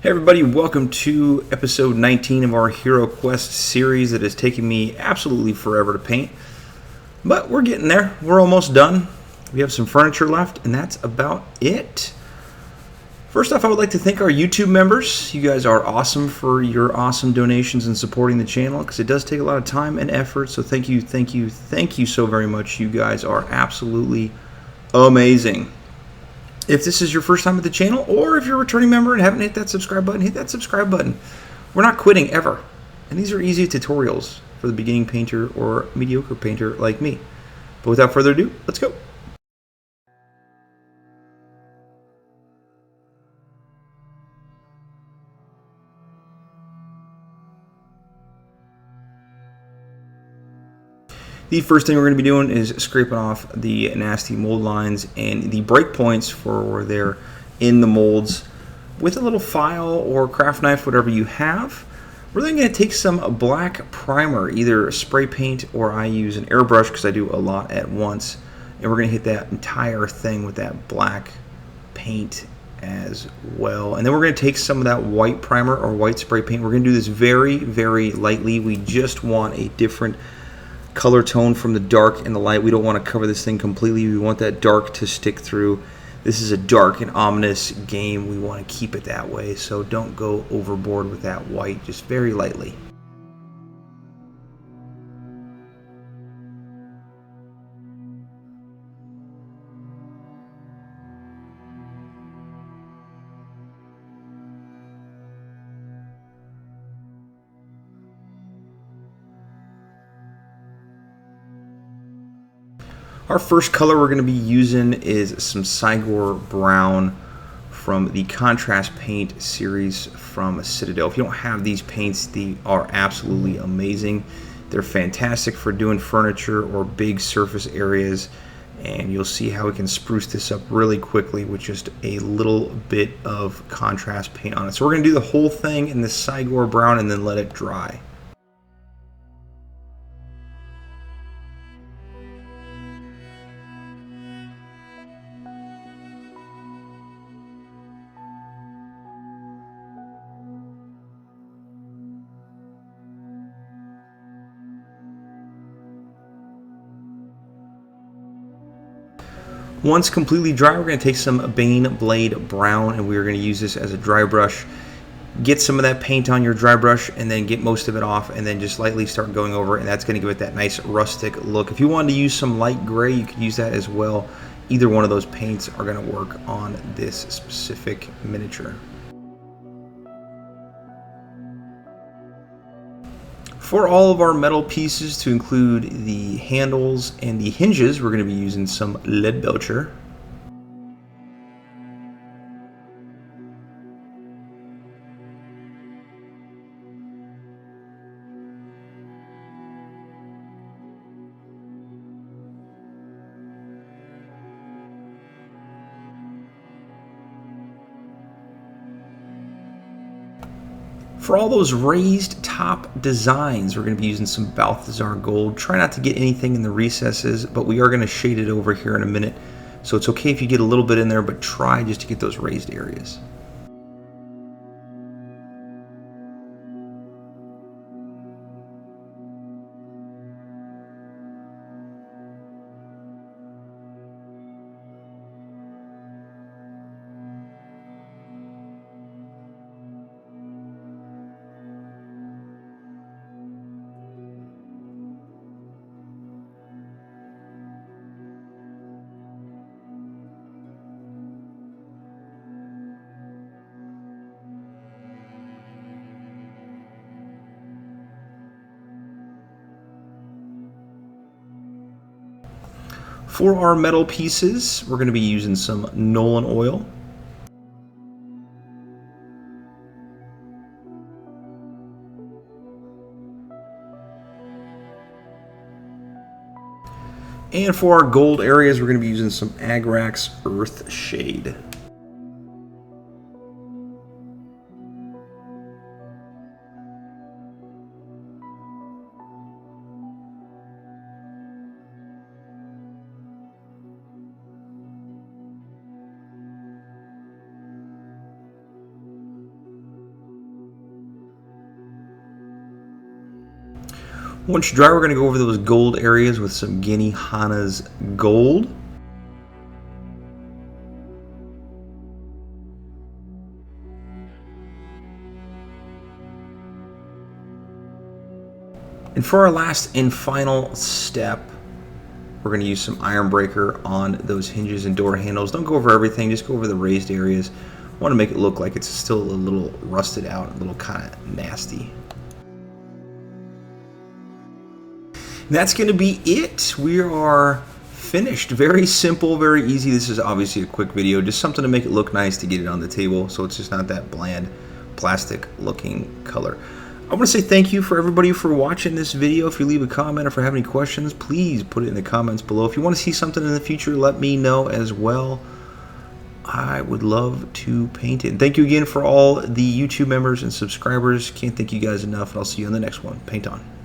Hey everybody, welcome to episode 19 of our Hero Quest series that has taken me absolutely forever to paint. But we're getting there. We're almost done. We have some furniture left, and that's about it. First off, I would like to thank our YouTube members. You guys are awesome for your awesome donations and supporting the channel, because it does take a lot of time and effort. So thank you so very much. You guys are absolutely amazing. If this is your first time at the channel, or if you're a returning member and haven't hit that subscribe button, hit that subscribe button. We're not quitting ever. And these are easy tutorials for the beginning painter or mediocre painter like me. But without further ado, let's go. The first thing we're going to be doing is scraping off the nasty mold lines and the breakpoints for where they're in the molds with a little file or craft knife, whatever you have. We're then going to take some black primer, either spray paint or I use an airbrush because I do a lot at once. And we're going to hit that entire thing with that black paint as well. And then we're going to take some of that white primer or white spray paint. We're going to do this very, very lightly. We just want a different color tone from the dark and the light. We don't want to cover this thing completely. We want that dark to stick through. This is a dark and ominous game. We want to keep it that way, so don't go overboard with that white, just very lightly. Our first color we're going to be using is some Cygor Brown from the Contrast Paint series from Citadel. If you don't have these paints, they are absolutely amazing. They're fantastic for doing furniture or big surface areas, and you'll see how we can spruce this up really quickly with just a little bit of contrast paint on it. So we're going to do the whole thing in the Cygor Brown and then let it dry. Once completely dry, we're going to take some Baneblade Brown and we're going to use this as a dry brush. Get some of that paint on your dry brush and then get most of it off and then just lightly start going over it, and that's going to give it that nice rustic look. If you wanted to use some light gray, you could use that as well. Either one of those paints are going to work on this specific miniature. For all of our metal pieces, to include the handles and the hinges, we're going to be using some Leadbelcher. For all those raised top designs, we're going to be using some Balthasar Gold. Try not to get anything in the recesses, but we are going to shade it over here in a minute. So it's okay if you get a little bit in there, but try just to get those raised areas. For our metal pieces, we're going to be using some Nolan oil. And for our gold areas, we're going to be using some Agrax Earth Shade. Once dry, we're going to go over those gold areas with some Gehenna's Gold. And for our last and final step, we're going to use some Ironbreaker on those hinges and door handles. Don't go over everything, just go over the raised areas. I want to make it look like it's still a little rusted out, a little kind of nasty. And that's going to be it. We are finished. Very simple, very easy. This is obviously a quick video, just something to make it look nice to get it on the table so it's just not that bland plastic looking color. I want to say thank you for everybody for watching this video. If you leave a comment or if you have any questions, please put it in the comments below. If you want to see something in the future, let me know as well. I would love to paint it. And thank you again for all the YouTube members and subscribers. Can't thank you guys enough, and I'll see you on the next one. Paint on.